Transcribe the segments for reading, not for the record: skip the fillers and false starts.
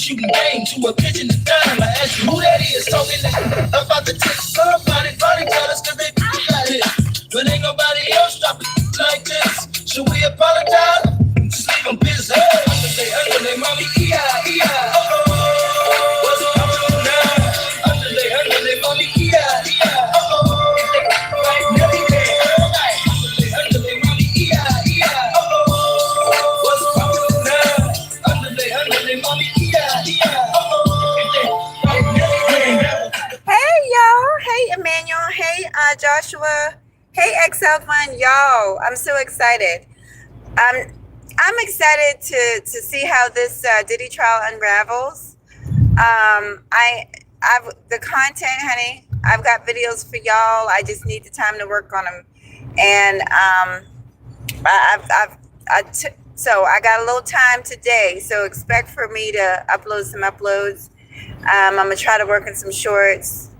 shooting game to a kitchen to dime. I ask you who that is talking about the tits. Somebody probably tell us cause they got it. But ain't nobody else dropping like this. Should we apologize? Just leave them busy. Underlay, mommy, E-I. What's up now? Underlay, mommy, E-I. Right now, underlay, mommy, E-I. What's up now? Underlay, mommy, E-I. Hey y'all, hey Emmanuel, hey Joshua, hey XL1, y'all. I'm so excited. I'm excited to see how this Diddy trial unravels. I've the content, honey. I've got videos for y'all. I just need the time to work on them, and so I got a little time today. So expect for me to upload some uploads. I'm gonna try to work on some shorts.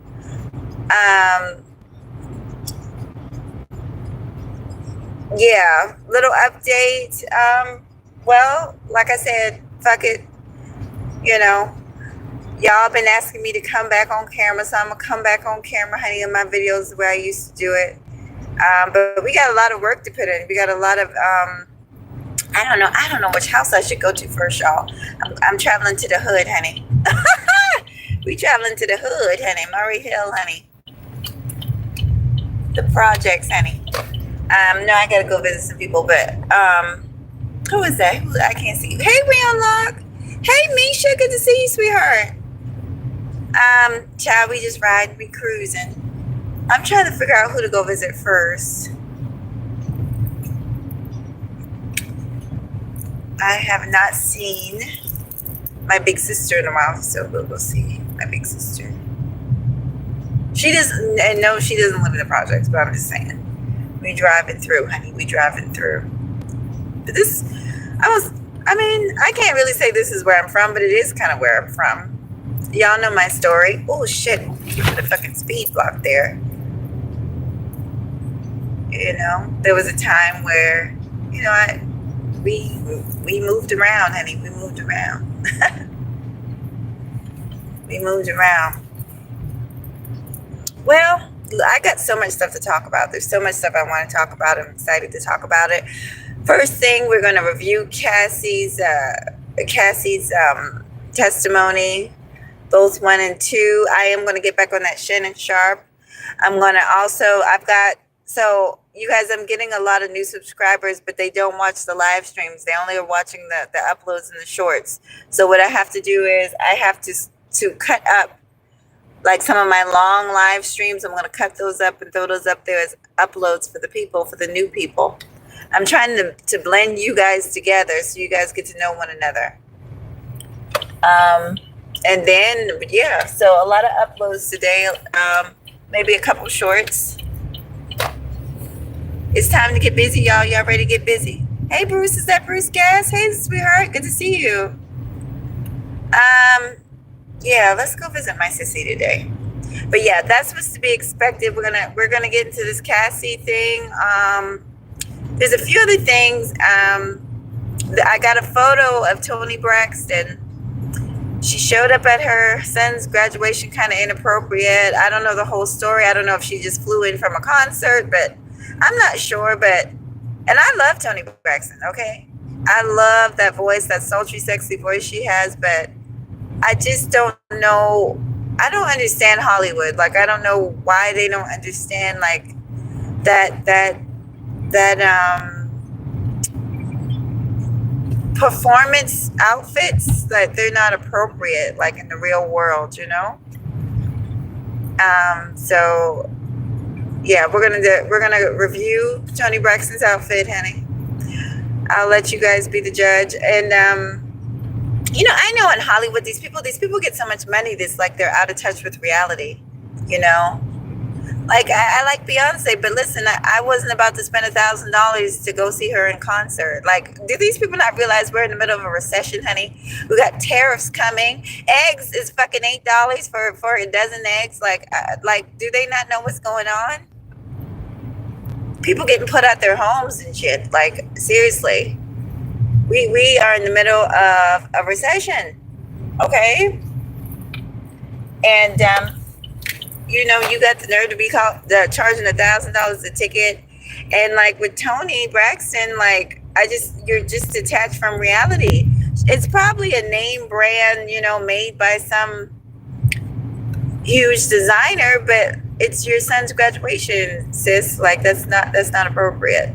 Yeah, little update. Well, like I said, fuck it. You know, y'all been asking me to come back on camera, so I'm gonna come back on camera, honey, in my videos the way I used to do it. But we got a lot of work to put in. We got a lot of I don't know which house I should go to first, y'all. I'm traveling to the hood, honey. We traveling to the hood, honey. Murray Hill, honey. The projects, honey. No, I gotta go visit some people, but who is that? I can't see you. Hey, Unlock. Hey, Misha. Good to see you, sweetheart. Child, we just riding, we cruising. I'm trying to figure out who to go visit first. I have not seen my big sister in a while, so we'll go see my big sister. She doesn't, and no, she doesn't live in the projects, but I'm just saying. We driving through, honey. We driving through. But this, I can't really say this is where I'm from, but it is kind of where I'm from. Y'all know my story. Oh, shit. You put a fucking speed block there. You know, there was a time where, you know, we moved around, honey. We moved around. We moved around. Well, I got so much stuff to talk about. There's so much stuff I want to talk about. I'm excited to talk about it. First thing, we're going to review Cassie's testimony, both 1 and 2. I am going to get back on that Shannon Sharp. I'm going to also, you guys, I'm getting a lot of new subscribers, but they don't watch the live streams. They only are watching the uploads and the shorts. So what I have to do is I have to cut up like some of my long live streams. I'm going to cut those up and throw those up there as uploads for the people, for the new people. I'm trying to blend you guys together so you guys get to know one another. And then, yeah, so a lot of uploads today, maybe a couple shorts. It's time to get busy, y'all. Y'all ready to get busy? Hey, Bruce, is that Bruce Gas? Hey, sweetheart, good to see you. Yeah, let's go visit my sissy today. But yeah, that's what's to be expected. We're gonna get into this Cassie thing. There's a few other things. I got a photo of Toni Braxton. She showed up at her son's graduation, kind of inappropriate. I don't know the whole story. I don't know if she just flew in from a concert, but I'm not sure. But and I love Toni Braxton. Okay, I love that voice, that sultry, sexy voice she has, but I just don't know. I don't understand Hollywood. Like, I don't know why they don't understand, like, that performance outfits, that they're not appropriate, like, in the real world, you know? So, yeah, we're gonna review Toni Braxton's outfit, honey. I'll let you guys be the judge. And, you know, I know in Hollywood, these people get so much money, this, like, they're out of touch with reality, you know? Like, I like Beyonce, but listen, I wasn't about to spend $1,000 to go see her in concert. Like, do these people not realize we're in the middle of a recession, honey? We got tariffs coming. Eggs is fucking $8 for a dozen eggs. Like, do they not know what's going on? People getting put out their homes and shit. Like, seriously. We are in the middle of a recession. Okay, and you got the nerve to be charging $1,000 a ticket, and like with Tony Braxton, like you're just detached from reality. It's probably a name brand, made by some huge designer, but it's your son's graduation, sis. Like that's not appropriate.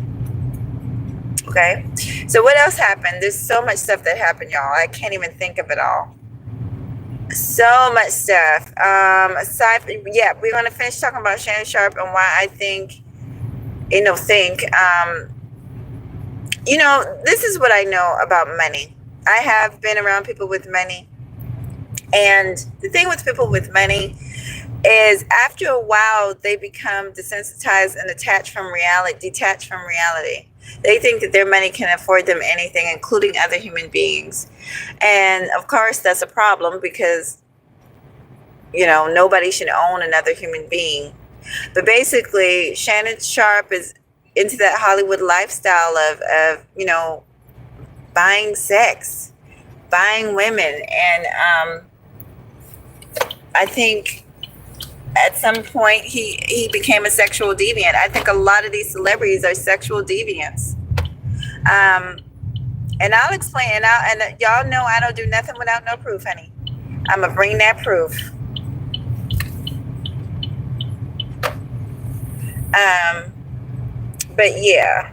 Okay, so what else happened? There's so much stuff that happened, y'all. I can't even think of it all. So much stuff. We're gonna finish talking about Shannon Sharpe and why I think, this is what I know about money. I have been around people with money, and the thing with people with money is after a while they become desensitized and detached from reality. They think that their money can afford them anything, including other human beings. And of course, that's a problem because, nobody should own another human being. But basically, Shannon Sharpe is into that Hollywood lifestyle of buying sex, buying women. And I think at some point he became a sexual deviant. I think a lot of these celebrities are sexual deviants. And I'll explain. And y'all know I don't do nothing without no proof, honey. I'm gonna bring that proof. But yeah,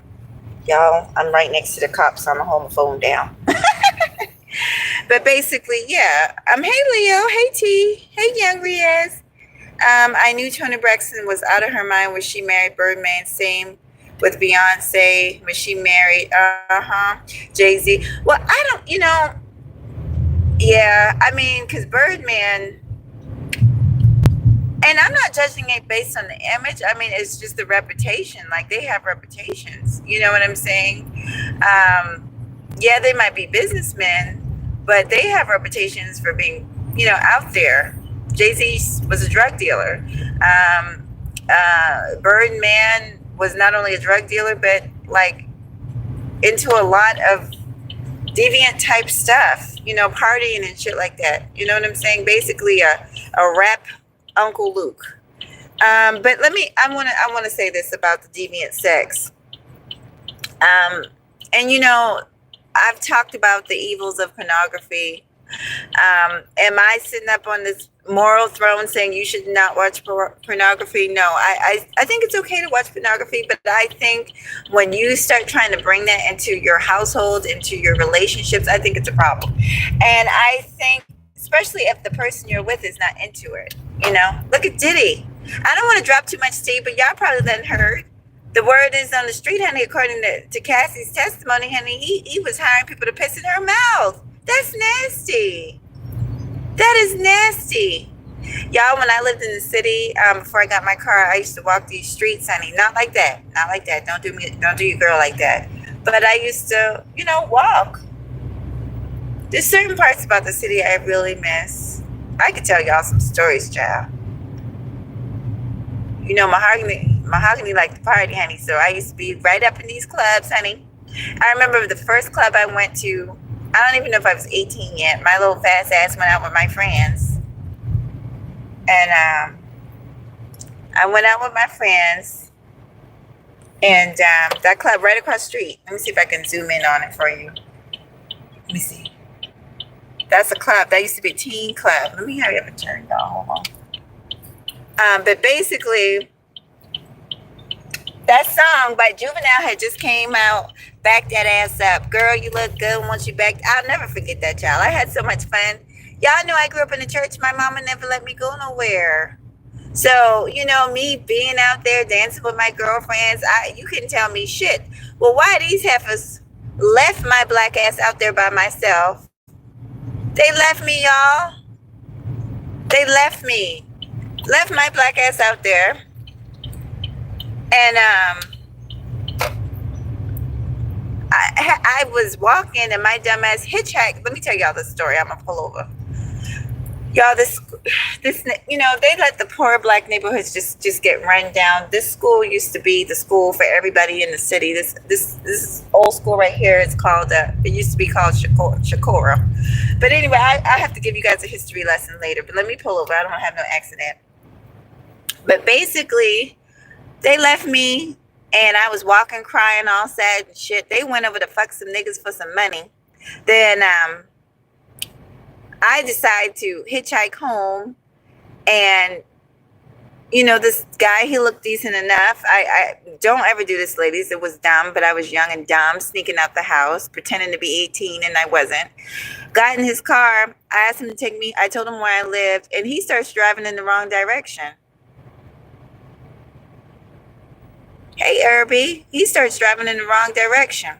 y'all, I'm right next to the cops, so I'm gonna hold my phone down. But basically, yeah. Hey Leo, hey T, hey Young Riaz. I knew Toni Braxton was out of her mind when she married Birdman. Same with Beyonce when she married Jay-Z. Well, I don't, yeah, I mean, because Birdman, and I'm not judging it based on the image. I mean, it's just the reputation. Like, they have reputations. You know what I'm saying? Yeah, they might be businessmen, but they have reputations for being, out there. Jay-Z was a drug dealer. Birdman was not only a drug dealer, but like into a lot of deviant type stuff, partying and shit like that. You know what I'm saying? Basically a rap Uncle Luke. But I want to say this about the deviant sex. And I've talked about the evils of pornography. Am I sitting up on this moral throne saying you should not watch pornography? No, I think it's okay to watch pornography, but I think when you start trying to bring that into your household, into your relationships, I think it's a problem. And I think, especially if the person you're with is not into it, look at Diddy. I don't want to drop too much tea, but y'all probably done heard. The word is on the street, honey, according to Cassie's testimony, honey, he was hiring people to piss in her mouth. That's nasty. That is nasty. Y'all, when I lived in the city, before I got my car, I used to walk these streets, honey. Not like that. Not like that. Don't do your girl like that. But I used to, walk. There's certain parts about the city I really miss. I could tell y'all some stories, child. Mahoghany liked to party, honey. So I used to be right up in these clubs, honey. I remember the first club I went to, I don't even know if I was 18 yet. My little fast ass went out with my friends. And I went out with my friends. And that club right across the street. Let me see if I can zoom in on it for you. Let me see. That's a club. That used to be a teen club. Let me hurry up and turn, y'all. Hold on. But basically, that song by Juvenile had just came out. Back that ass up. Girl, you look good once you back. I'll never forget that, child. I had so much fun. Y'all know I grew up in the church. My mama never let me go nowhere. So, me being out there dancing with my girlfriends, you couldn't tell me shit. Well, why these heifers left my black ass out there by myself? They left me, y'all. They left me. Left my black ass out there. And, I was walking and my dumb ass hitchhiked. Let me tell y'all the story. I'm gonna pull over. Y'all, this, they let the poor black neighborhoods just get run down. This school used to be the school for everybody in the city. This old school right here. It's called. It used to be called Shakora. But anyway, I have to give you guys a history lesson later. But let me pull over. I don't have no accident. But basically, they left me, and I was walking, crying, all sad and shit. They went over to fuck some niggas for some money. Then I decided to hitchhike home, and this guy, he looked decent enough. I don't ever do this, ladies. It was dumb, but I was young and dumb, sneaking out the house, pretending to be 18, and I wasn't. Got in his car. I asked him to take me. I told him where I lived, and he starts driving in the wrong direction. Hey, Irby. He starts driving in the wrong direction.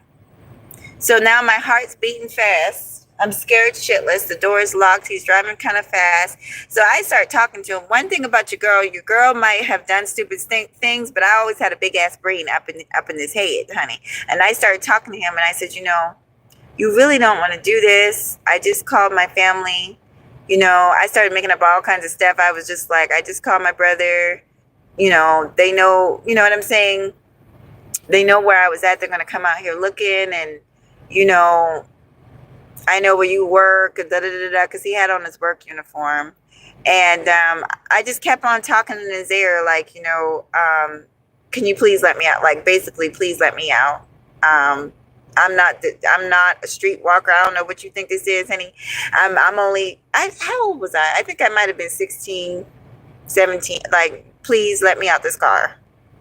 So now my heart's beating fast. I'm scared shitless. The door is locked. He's driving kind of fast. So I start talking to him. One thing about your girl might have done stupid things, but I always had a big ass brain up in his head, honey. And I started talking to him, and I said, you really don't want to do this. I just called my family. I started making up all kinds of stuff. I was just like, I just called my brother. They know, what I'm saying? They know where I was at. They're going to come out here looking, and, I know where you work, because he had on his work uniform. And I just kept on talking in his ear, like, can you please let me out? Like, basically, please let me out. I'm not a streetwalker. I don't know what you think this is, honey. How old was I? I think I might have been 16, 17. Like, please let me out this car.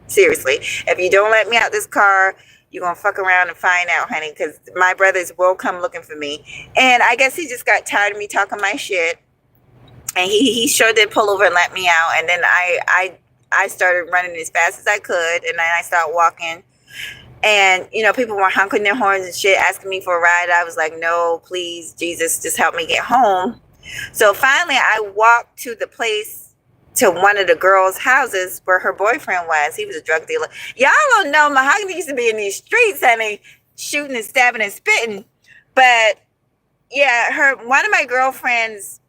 Seriously. If you don't let me out this car, you're going to fuck around and find out, honey, because my brothers will come looking for me. And I guess he just got tired of me talking my shit. And he sure did pull over and let me out. And then I started running as fast as I could. And then I started walking. And, people were honking their horns and shit, asking me for a ride. I was like, no, please, Jesus, just help me get home. So finally, I walked to the place, to one of the girls' houses where her boyfriend was. He was a drug dealer. Y'all don't know, Mahoghany used to be in these streets, honey, shooting and stabbing and spitting. But yeah, one of my girlfriend's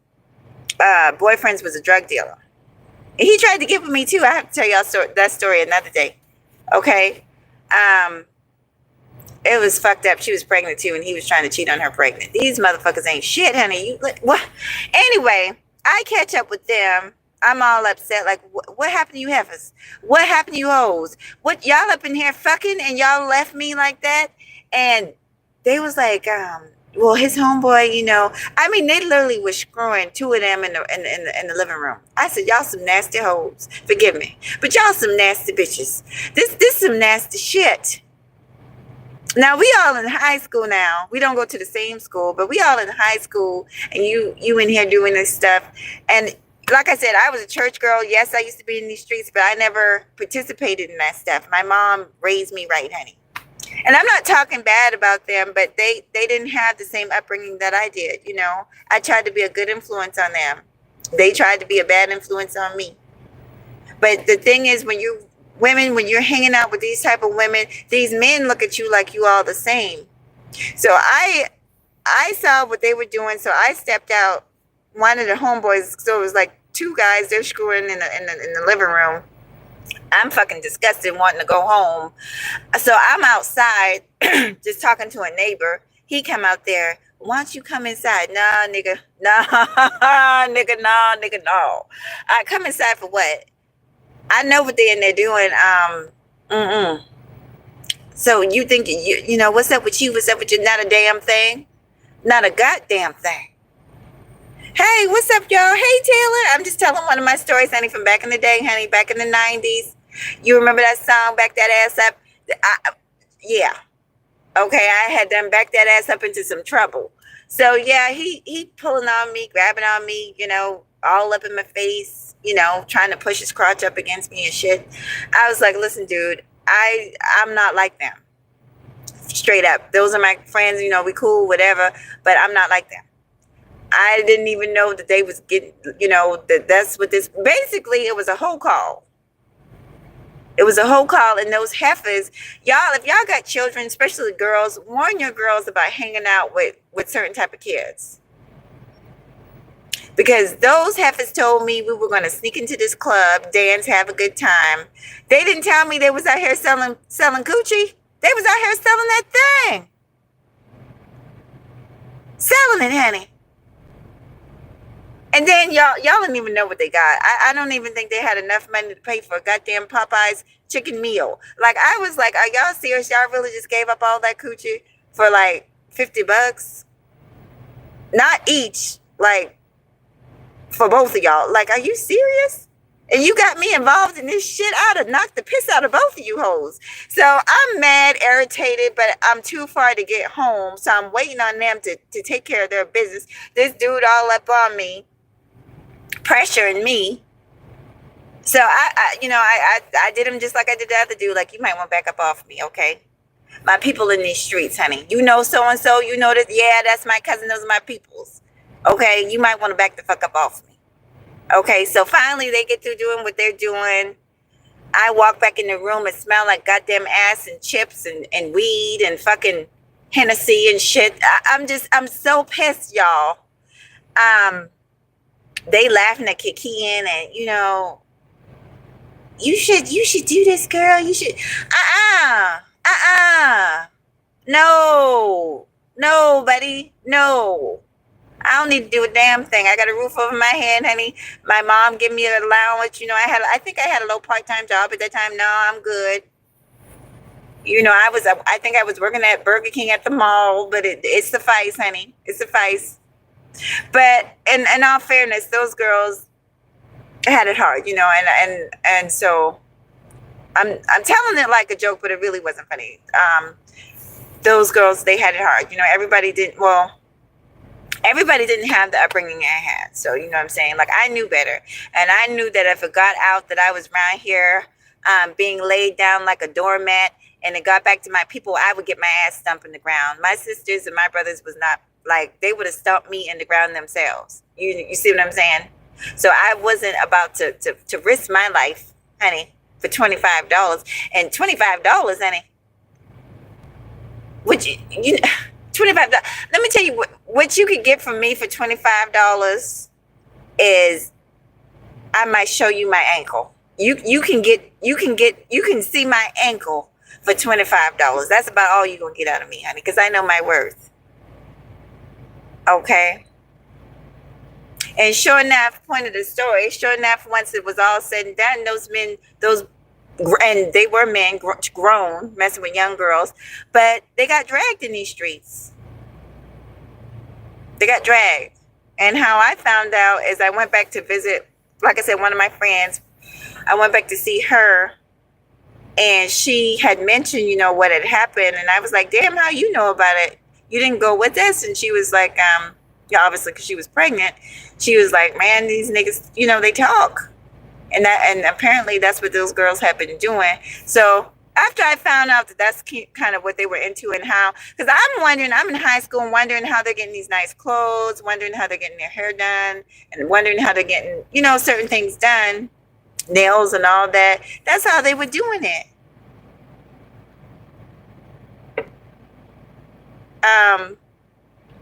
boyfriends was a drug dealer. And he tried to get with me too. I have to tell y'all that story another day. Okay. It was fucked up. She was pregnant too, and he was trying to cheat on her pregnant. These motherfuckers ain't shit, honey. What? Anyway, I catch up with them. I'm all upset. Like, what happened to you heifers? What happened to you hoes? What, y'all up in here fucking and y'all left me like that? And they was like, well, his homeboy, they literally was screwing two of them in the living room. I said, y'all some nasty hoes. Forgive me, but y'all some nasty bitches. This some nasty shit. Now we all in high school now. We don't go to the same school, but we all in high school, and you in here doing this stuff. And like I said, I was a church girl. Yes, I used to be in these streets, but I never participated in that stuff. My mom raised me right, honey. And I'm not talking bad about them, but they didn't have the same upbringing that I did, I tried to be a good influence on them. They tried to be a bad influence on me. But the thing is, when you're hanging out with these type of women, these men look at you like you all the same. So I saw what they were doing, so I stepped out. One of the homeboys, so it was like two guys, they're screwing in the living room. I'm fucking disgusted, wanting to go home. So I'm outside just talking to a neighbor. He come out there. Why don't you come inside? Nah, nigga. Nah, nigga, no. I come inside for what? I know what they in there doing. So you think, what's up with you? What's up with you? Not a damn thing. Not a goddamn thing. Hey, what's up, y'all? Hey, Taylor. I'm just telling one of my stories, honey, from back in the day, honey, back in the 90s. You remember that song, Back That Ass Up? Yeah. Okay, I had them back that ass up into some trouble. So, yeah, he pulling on me, grabbing on me, all up in my face, trying to push his crotch up against me and shit. I was like, listen, dude, I'm not like them. Straight up. Those are my friends, we cool, whatever, but I'm not like them. I didn't even know that they was getting, that's what this, basically it was a whole call. It was a whole call, and those heifers, y'all, if y'all got children, especially girls, warn your girls about hanging out with certain type of kids. Because those heifers told me we were going to sneak into this club, dance, have a good time. They didn't tell me they was out here selling coochie. They was out here selling that thing. Selling it, honey. And then y'all didn't even know what they got. I don't even think they had enough money to pay for a goddamn Popeye's chicken meal. Like, I was like, are y'all serious? Y'all really just gave up all that coochie for like $50? Not each, like, for both of y'all. Like, are you serious? And you got me involved in this shit. I'd have knocked the piss out of both of you hoes. So I'm mad, irritated, but I'm too far to get home. So I'm waiting on them to take care of their business. This dude all up on me, pressuring me. So I did him just like I did the other dude. Like, you might want to back up off me, okay? My people in these streets, honey. You know so-and-so. You know that, yeah, that's my cousin. Those are my peoples. Okay? You might want to back the fuck up off me. Okay, so finally they get through doing what they're doing. I walk back in the room and smell like goddamn ass and chips and weed and fucking Hennessy and shit. I'm so pissed, y'all. They laughing at Kikian and, you should do this, girl. You should. No, buddy. No. I don't need to do a damn thing. I got a roof over my head, honey. My mom gave me an allowance. I think I had a low part-time job at that time. No, I'm good. I think I was working at Burger King at the mall, but it sufficed, honey. It sufficed. But in all fairness, those girls had it hard, and so I'm telling it like a joke, but it really wasn't funny. Those girls, they had it hard. Everybody didn't have the upbringing I had. So, you know what I'm saying? Like, I knew better. And I knew that if it got out that I was around here being laid down like a doormat and it got back to my people, I would get my ass stumped in the ground. My sisters and my brothers was not like, they would have stumped me in the ground themselves. You see what I'm saying? So I wasn't about to risk my life, honey, for $25. And $25, honey, which, $25. Let me tell you what you could get from me for $25 is I might show you my ankle. You can see my ankle for $25. That's about all you're gonna get out of me, honey, because I know my worth. Okay. And sure enough, point of the story, sure enough, once it was all said and done, and they were men, grown, messing with young girls, but they got dragged in these streets. They got dragged. And how I found out is I went back to visit, like I said, one of my friends. I went back to see her, and she had mentioned, what had happened. And I was like, damn, how you know about it? You didn't go with us? And she was like, obviously, because she was pregnant. She was like, man, these niggas, they talk. And apparently that's what those girls have been doing. So after I found out that that's kind of what they were into and how, because I'm wondering, I'm in high school and wondering how they're getting these nice clothes, wondering how they're getting their hair done, and wondering how they're getting, certain things done, nails and all that. That's how they were doing it.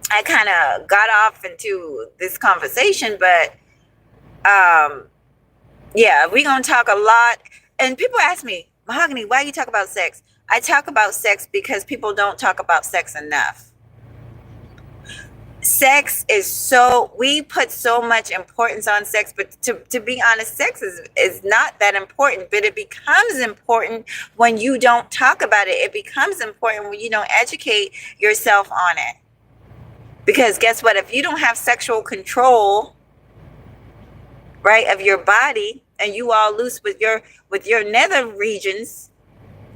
I kind of got off into this conversation, but yeah, we're going to talk a lot. And people ask me, Mahoghany, why you talk about sex? I talk about sex because people don't talk about sex enough. Sex is we put so much importance on sex, but to be honest, sex is not that important, but it becomes important when you don't talk about it. It becomes important when you don't educate yourself on it. Because guess what? If you don't have sexual control, right, of your body, and you all loose with your nether regions,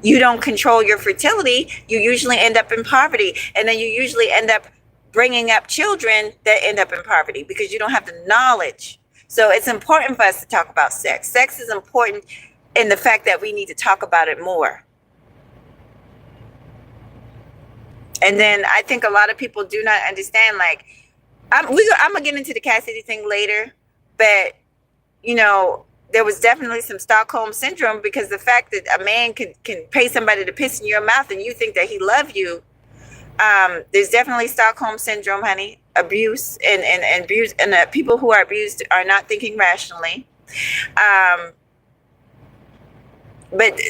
you don't control your fertility, you usually end up in poverty. And then you usually end up bringing up children that end up in poverty because you don't have the knowledge. So it's important for us to talk about sex. Sex is important in the fact that we need to talk about it more. And then I think a lot of people do not understand, like, I'm going to get into the Cassidy thing later, but, there was definitely some Stockholm syndrome, because the fact that a man can pay somebody to piss in your mouth and you think that he loves you, there's definitely Stockholm syndrome, honey. abuse and abuse, and people who are abused are not thinking rationally. But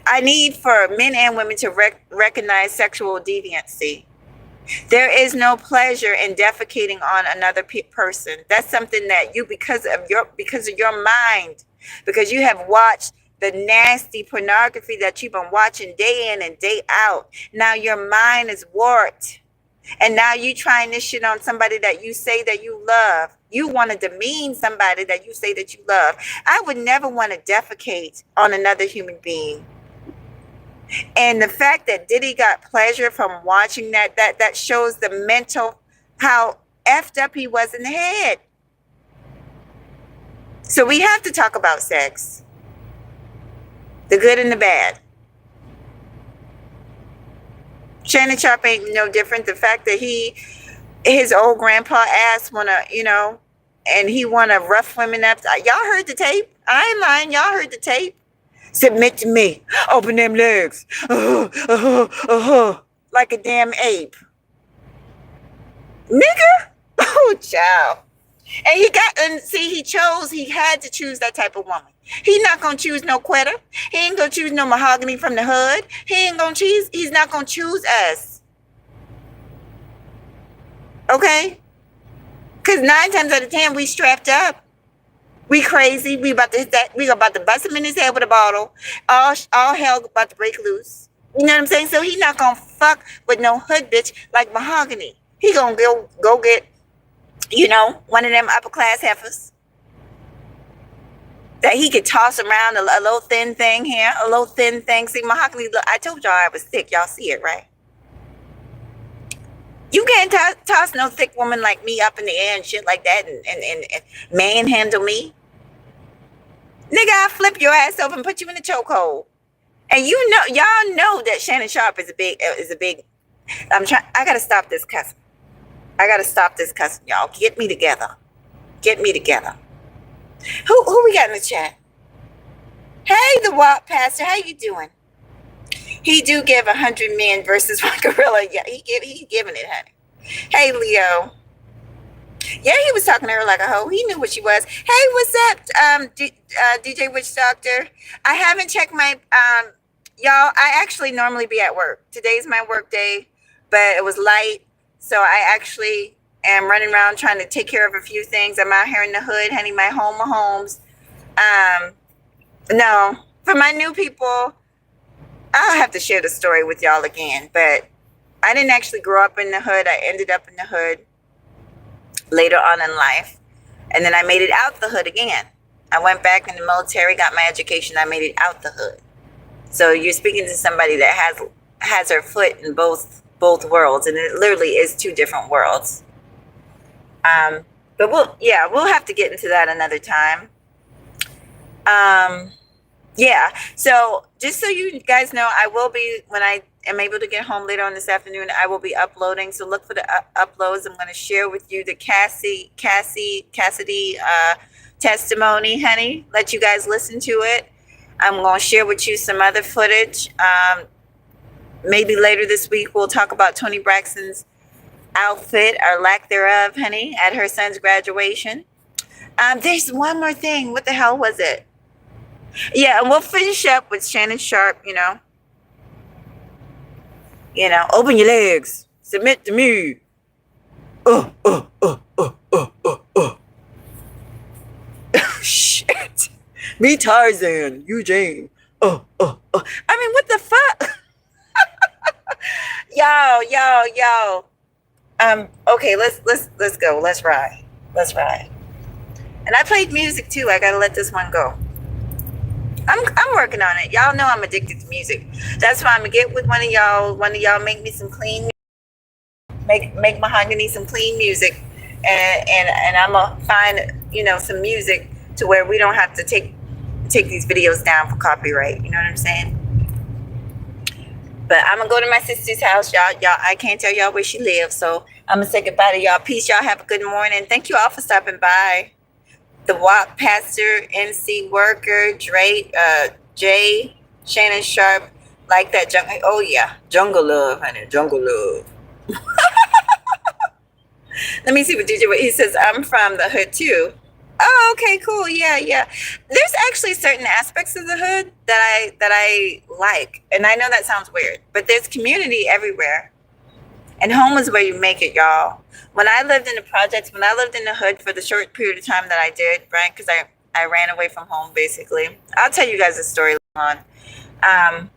I need for men and women to recognize sexual deviancy. There is no pleasure in defecating on another person. That's something that you, because of your mind, because you have watched the nasty pornography that you've been watching day in and day out. Now your mind is warped. And now you trying this shit on somebody that you say that you love. You want to demean somebody that you say that you love. I would never want to defecate on another human being. And the fact that Diddy got pleasure from watching that shows the mental, how effed up he was in the head. So we have to talk about sex. The good and the bad. Shannon Sharpe ain't no different. The fact that his old grandpa ass wanna, and he wanna rough women up. Y'all heard the tape. I ain't lying. Y'all heard the tape. Submit to me. Open them legs. Like a damn ape. Nigga. Oh, child. And he had to choose that type of woman. He's not going to choose no quitter. He ain't going to choose no Mahoghany from the hood. He's not going to choose us. Okay? Because 9 times out of 10, we strapped up. We crazy. We about to hit that. We about to bust him in his head with a bottle. All hell about to break loose. You know what I'm saying? So he not going to fuck with no hood bitch like Mahoghany. He going to go get, one of them upper class heifers that he could toss around a little thin thing here, a little thin thing. See, Mahoghany, look, I told y'all I was thick. Y'all see it, right? You can't toss no thick woman like me up in the air and shit like that and manhandle me. Nigga, I'll flip your ass over and put you in a chokehold. And y'all know that Shannon Sharpe is a big, I gotta stop this cussing. Y'all. Get me together. Who we got in the chat? Hey, the Walk Pastor, how you doing? He do give 100 men versus one gorilla. Yeah, he giving it, honey. Hey, Leo. Yeah, he was talking to her like a hoe. He knew what she was. Hey, what's up, DJ Witch Doctor? I haven't checked my, y'all, I actually normally be at work. Today's my work day, but it was light. So I actually am running around trying to take care of a few things. I'm out here in the hood, honey, my homes. No, for my new people, I'll have to share the story with y'all again. But I didn't actually grow up in the hood. I ended up in the hood later on in life. And then I made it out the hood again. I went back in the military, got my education. I made it out the hood. So you're speaking to somebody that has her foot in both worlds, and it literally is 2 different worlds. But we'll have to get into that another time. Yeah. So just so you guys know, I will be, when I am able to get home later on this afternoon, I will be uploading. So look for the uploads. I'm going to share with you the Cassidy testimony, honey. Let you guys listen to it. I'm going to share with you some other footage. Maybe later this week, we'll talk about Toni Braxton's outfit or lack thereof, honey, at her son's graduation. There's one more thing. What the hell was it? Yeah, and we'll finish up with Shannon Sharpe, open your legs. Submit to me. Shit. Me Tarzan, you Jane. I mean, what the fuck? Yo. Okay, let's go. Let's ride. And I played music too. I gotta let this one go. I'm working on it. Y'all know I'm addicted to music. That's why I'm gonna get with one of y'all. One of y'all make me some clean, make Mahoghany some clean music, and I'm gonna find some music to where we don't have to take these videos down for copyright. You know what I'm saying? But I'm gonna go to my sister's house, y'all. I can't tell y'all where she lives, so I'm gonna say goodbye to y'all. Peace, y'all. Have a good morning. Thank you all for stopping by. The Walk Pastor, MC Worker, Dre, Jay, Shannon Sharpe, like that jungle. Oh yeah, jungle love, honey, jungle love. Let me see what DJ. He says I'm from the hood too. Oh, okay, cool. Yeah, yeah. There's actually certain aspects of the hood that I like, and I know that sounds weird, but there's community everywhere, and home is where you make it, y'all. When I lived in the projects, when I lived in the hood for the short period of time that I did, right? Because I ran away from home basically. I'll tell you guys a story later on.